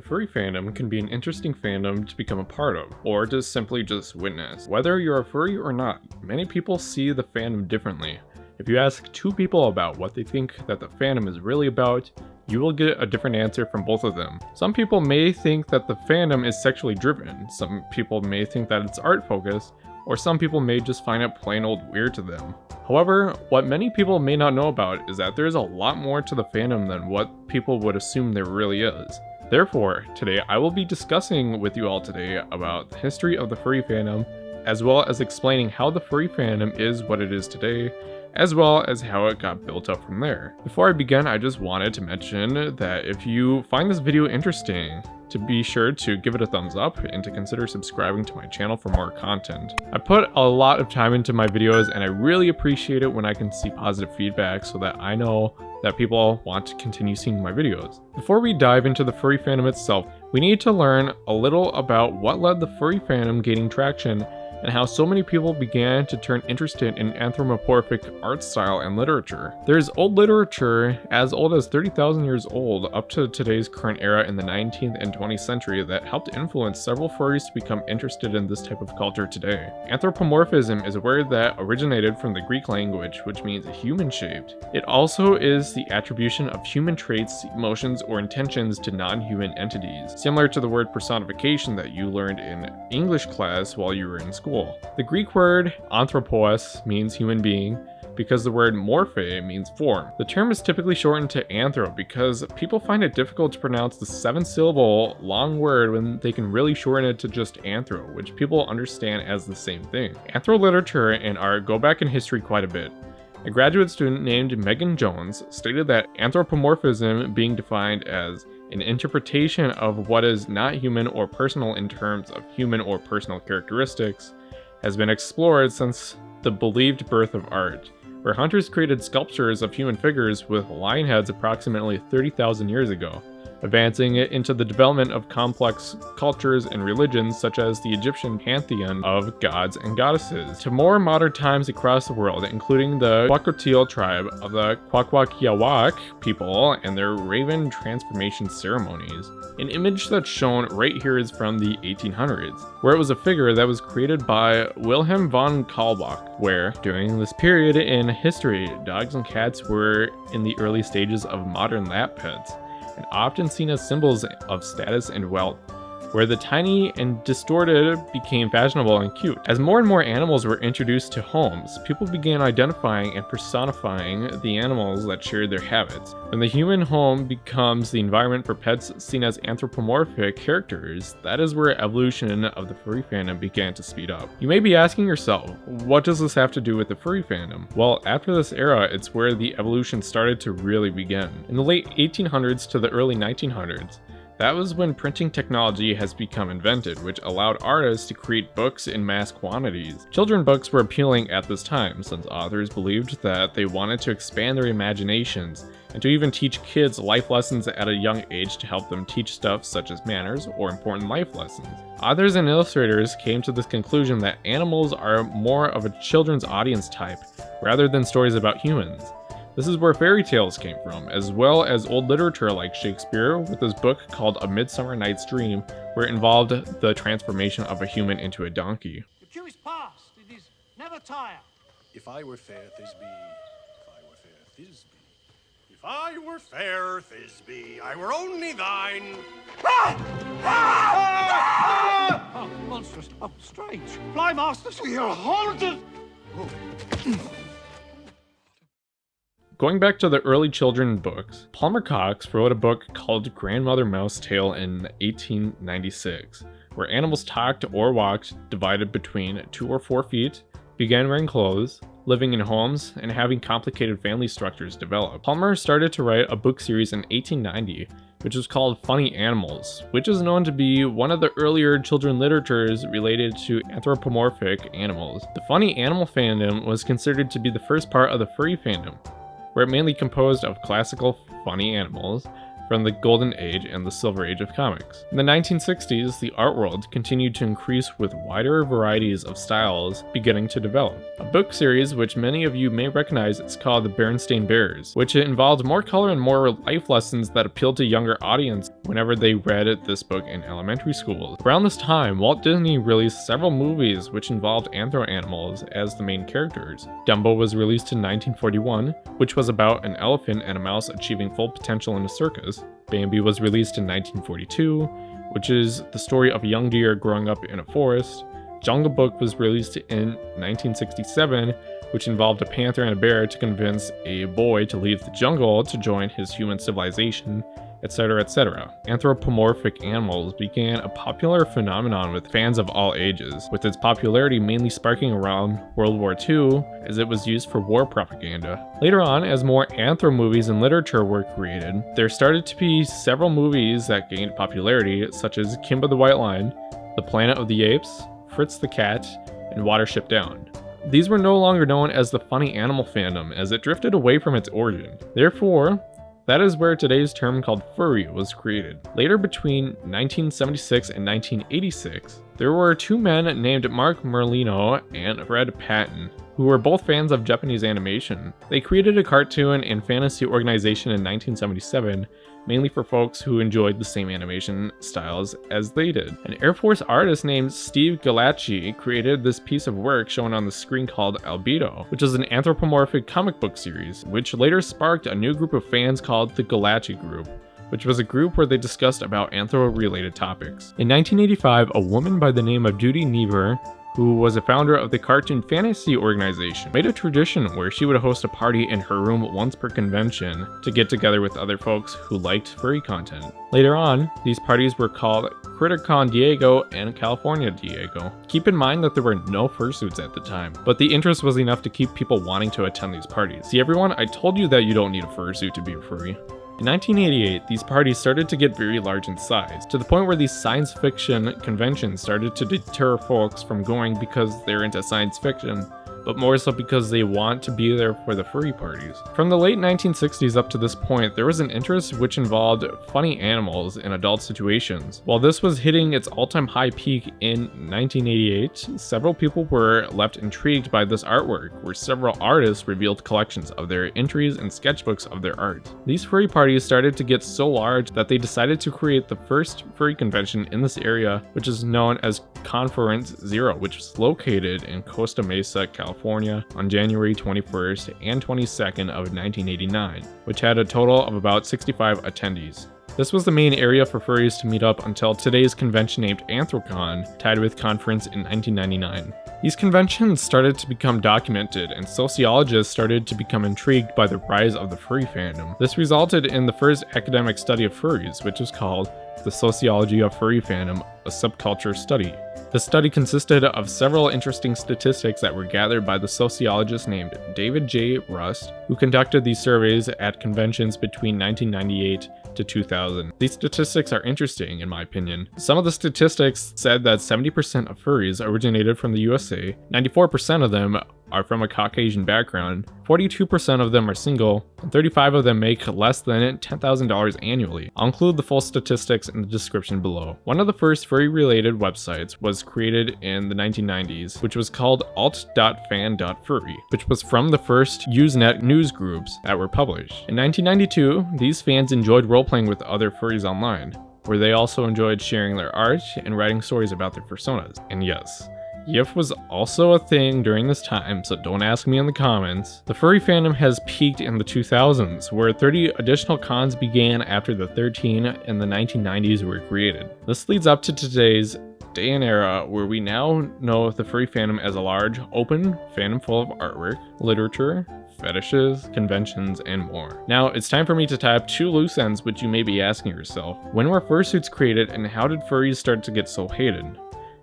furry fandom can be an interesting fandom to become a part of, or to simply just witness. Whether you're a furry or not, many people see the fandom differently. If you ask two people about what they think that the fandom is really about, you will get a different answer from both of them. Some people may think that the fandom is sexually driven, some people may think that it's art focused, or some people may just find it plain old weird to them. However, what many people may not know about is that there's a lot more to the fandom than what people would assume there really is. Therefore, today I will be discussing with you all today about the history of the furry fandom, as well as explaining how the furry fandom is what it is today, as well as how it got built up from there. Before I begin, I just wanted to mention that if you find this video interesting, to be sure to give it a thumbs up and to consider subscribing to my channel for more content. I put a lot of time into my videos and I really appreciate it when I can see positive feedback so that I know that people want to continue seeing my videos. Before we dive into the furry fandom itself, we need to learn a little about what led the furry fandom gaining traction and how so many people began to turn interested in anthropomorphic art style and literature. There's old literature as old as 30,000 years old up to today's current era in the 19th and 20th century that helped influence several furries to become interested in this type of culture today. Anthropomorphism is a word that originated from the Greek language, which means human-shaped. It also is the attribution of human traits, emotions, or intentions to non-human entities, similar to the word personification that you learned in English class while you were in school. The Greek word anthropos means human being because the word morphe means form. The term is typically shortened to anthro because people find it difficult to pronounce the 7-syllable long word when they can really shorten it to just anthro, which people understand as the same thing. Anthro literature and art go back in history quite a bit. A graduate student named Megan Jones stated that anthropomorphism being defined as an interpretation of what is not human or personal in terms of human or personal characteristics has been explored since the believed birth of art, where hunters created sculptures of human figures with lion heads approximately 30,000 years ago, advancing it into the development of complex cultures and religions such as the Egyptian pantheon of gods and goddesses, to more modern times across the world, including the Kwakiutl tribe of the Kwakwaka'wakw people and their raven transformation ceremonies. An image that's shown right here is from the 1800s, where it was a figure that was created by Wilhelm von Kaulbach, where, during this period in history, dogs and cats were in the early stages of modern lap pets, and often seen as symbols of status and wealth, where the tiny and distorted became fashionable and cute. As more and more animals were introduced to homes, people began identifying and personifying the animals that shared their habits. When the human home becomes the environment for pets seen as anthropomorphic characters, that is where evolution of the furry fandom began to speed up. You may be asking yourself, what does this have to do with the furry fandom? Well, after this era, it's where the evolution started to really begin. In the late 1800s to the early 1900s, that was when printing technology has become invented, which allowed artists to create books in mass quantities. Children's books were appealing at this time, since authors believed that they wanted to expand their imaginations and to even teach kids life lessons at a young age to help them teach stuff such as manners or important life lessons. Authors and illustrators came to this conclusion that animals are more of a children's audience type, rather than stories about humans. This is where fairy tales came from, as well as old literature like Shakespeare with his book called A Midsummer Night's Dream, where it involved the transformation of a human into a donkey. The cue is past. It is never tire. If I were fair Thisbe, if I were fair Thisbe, I were only thine. Oh, monstrous. Oh, strange. Fly, masters. We are haunted. Going back to the early children's books, Palmer Cox wrote a book called Grandmother Mouse Tale in 1896, where animals talked or walked divided between 2 or 4 feet, began wearing clothes, living in homes, and having complicated family structures develop. Palmer started to write a book series in 1890, which was called Funny Animals, which is known to be one of the earlier children's literatures related to anthropomorphic animals. The funny animal fandom was considered to be the first part of the furry fandom, where it mainly composed of classical funny animals, from the Golden Age and the Silver Age of comics. In the 1960s, the art world continued to increase with wider varieties of styles beginning to develop. A book series which many of you may recognize is called The Berenstain Bears, which involved more color and more life lessons that appealed to younger audience whenever they read this book in elementary schools. Around this time, Walt Disney released several movies which involved anthro-animals as the main characters. Dumbo was released in 1941, which was about an elephant and a mouse achieving full potential in a circus. Bambi was released in 1942, which is the story of a young deer growing up in a forest. Jungle Book was released in 1967, which involved a panther and a bear to convince a boy to leave the jungle to join his human civilization, etc., etc. Anthropomorphic animals began a popular phenomenon with fans of all ages, with its popularity mainly sparking around World War II as it was used for war propaganda. Later on, as more anthro movies and literature were created, there started to be several movies that gained popularity, such as Kimba the White Lion, The Planet of the Apes, Fritz the Cat, and Watership Down. These were no longer known as the funny animal fandom, as it drifted away from its origin. Therefore, that is where today's term called furry was created. Later, between 1976 and 1986, there were two men named Mark Merlino and Fred Patton, who were both fans of Japanese animation. They created a cartoon and fantasy organization in 1977, mainly for folks who enjoyed the same animation styles as they did. An Air Force artist named Steve Galacci created this piece of work shown on the screen called Albedo, which is an anthropomorphic comic book series, which later sparked a new group of fans called the Galacci Group, which was a group where they discussed about anthro-related topics. In 1985, a woman by the name of Judy Niebuhr, who was a founder of the Cartoon Fantasy organization, made a tradition where she would host a party in her room once per convention to get together with other folks who liked furry content. Later on, these parties were called Criticon Diego and California Diego. Keep in mind that there were no fursuits at the time, but the interest was enough to keep people wanting to attend these parties. See everyone, I told you that you don't need a fursuit to be a furry. In 1988, these parties started to get very large in size, to the point where these science fiction conventions started to deter folks from going because they're into science fiction, but more so because they want to be there for the furry parties. From the late 1960s up to this point, there was an interest which involved funny animals in adult situations. While this was hitting its all-time high peak in 1988, several people were left intrigued by this artwork, where several artists revealed collections of their entries and sketchbooks of their art. These furry parties started to get so large that they decided to create the first furry convention in this area, which is known as Conference Zero, which was located in Costa Mesa, California on January 21st and 22nd of 1989, which had a total of about 65 attendees. This was the main area for furries to meet up until today's convention named Anthrocon, tied with Conference in 1999. These conventions started to become documented, and sociologists started to become intrigued by the rise of the furry fandom. This resulted in the first academic study of furries, which is called the Sociology of Furry Fandom, a subculture study. The study consisted of several interesting statistics that were gathered by the sociologist named David J. Rust, who conducted these surveys at conventions between 1998 to 2000. These statistics are interesting, in my opinion. Some of the statistics said that 70% of furries originated from the USA, 94% of them are from a Caucasian background, 42% of them are single, and 35 of them make less than $10,000 annually. I'll include the full statistics in the description below. One of the first furry-related websites was created in the 1990s, which was called alt.fan.furry, which was from the first Usenet news groups that were published. In 1992, these fans enjoyed role-playing with other furries online, where they also enjoyed sharing their art and writing stories about their personas. And yes, YIF was also a thing during this time, so don't ask me in the comments. The furry fandom has peaked in the 2000s, where 30 additional cons began after the 13 in the 1990s were created. This leads up to today's day and era, where we now know the furry fandom as a large, open fandom full of artwork, literature, fetishes, conventions, and more. Now, it's time for me to tie up two loose ends which you may be asking yourself. When were fursuits created, and how did furries start to get so hated?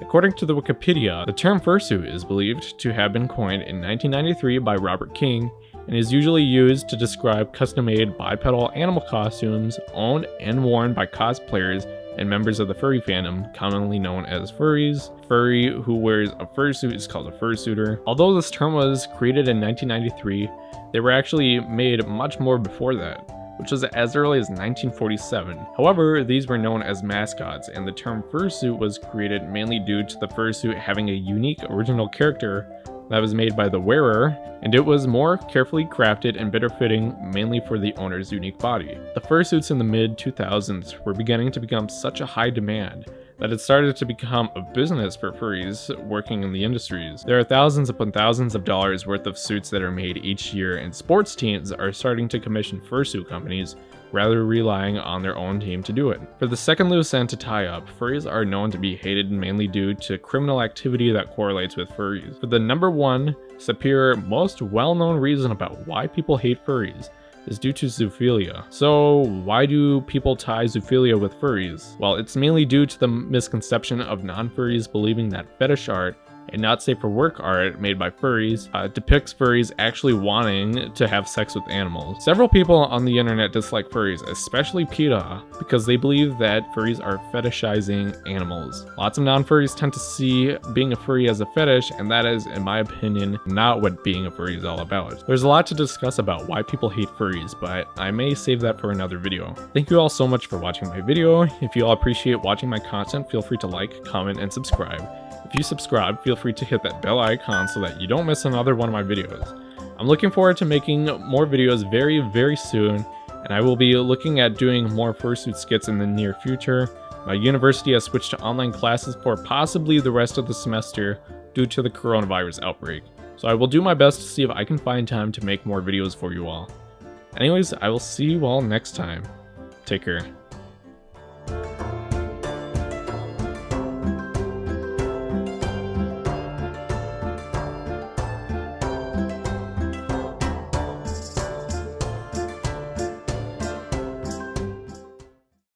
According to the Wikipedia, the term fursuit is believed to have been coined in 1993 by Robert King and is usually used to describe custom-made bipedal animal costumes owned and worn by cosplayers and members of the furry fandom, commonly known as furries. Furry who wears a fursuit is called a fursuiter. Although this term was created in 1993, they were actually made much more before that. which was as early as 1947. However, these were known as mascots, and the term fursuit was created mainly due to the fursuit having a unique original character that was made by the wearer, and it was more carefully crafted and better fitting mainly for the owner's unique body. The fursuits in the mid-2000s were beginning to become such a high demand that it started to become a business for furries working in the industries. There are thousands upon thousands of dollars worth of suits that are made each year, and sports teams are starting to commission fursuit companies rather relying on their own team to do it. For the second loose end to tie up, furries are known to be hated mainly due to criminal activity that correlates with furries. For the number one, superior, most well-known reason about why people hate furries is due to zoophilia. So why do people tie zoophilia with furries? Well, it's mainly due to the misconception of non-furries believing that fetish art and not safe for work art made by furries depicts furries actually wanting to have sex with animals. Several people on the internet dislike furries, especially PETA, because they believe that furries are fetishizing animals. Lots of non-furries tend to see being a furry as a fetish, and that is, in my opinion, not what being a furry is all about. There's a lot to discuss about why people hate furries, but I may save that for another video. Thank you all so much for watching my video. If you all appreciate watching my content, feel free to like, comment, and subscribe. If you subscribe, feel free to hit that bell icon so that you don't miss another one of my videos. I'm looking forward to making more videos very, very soon, and I will be looking at doing more fursuit skits in the near future. My university has switched to online classes for possibly the rest of the semester due to the coronavirus outbreak, so I will do my best to see if I can find time to make more videos for you all. Anyways, I will see you all next time. Take care.